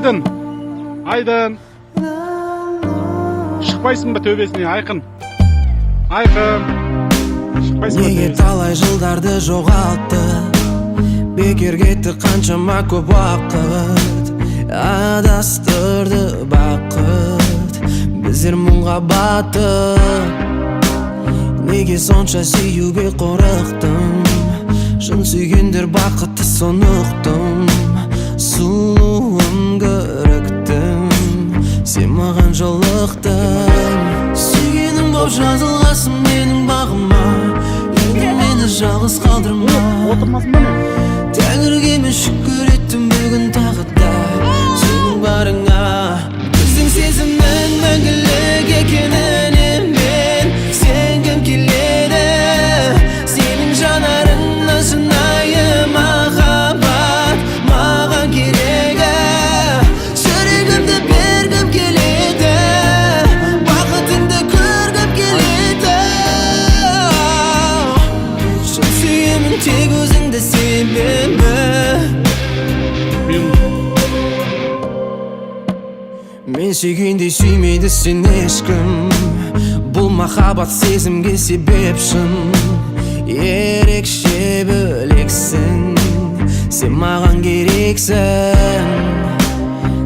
Айдын. Шықпайсың ба төбесіне, Айқын? Шықпайсың ба Неге төбесіне? талай жылдарды жоғалтты, бекер кетті қаншама көп уақыт, адастырды бақыт, біздер мұңға батып. Неге сонша сүюге қорықтым, шын сүйгендер бақытты соны ұқтым. Сұлуым көріктім, сен маған жолықтың. Сүйгенім боп жазылғасың менің бағыма, енді мені жалғыз қалдырма. Отырмасын ба мен? Тәңірге мен шүкір еттім бүгін тағы да сенің барыңа. Біздің сезімнің мәңгілік екеніне мен сенгім келеді. Сенің жанарыңнан шынайы махаббат маған керегі. Жүрегімді бергім келеді, бақытыңды көргім келеді. Шын сүйемін тек өзіңді себебі. Мен сүйгендей сүймейді сен ешкім, бұл махаббат сезімге себепшін. Ерекше бөлексің, сен маған керексің.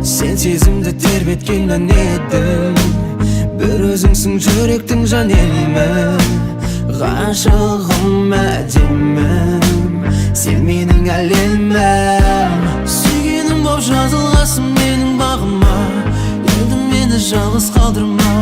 Сен сезімді тербеткеннен едім, бір өзіңсің жүректің жан емі. Ғашығым әдемім, сен менің әлемім. Сүйгенім боп жазылғасың менің бағыма, енді мені жалғыз қалдырма.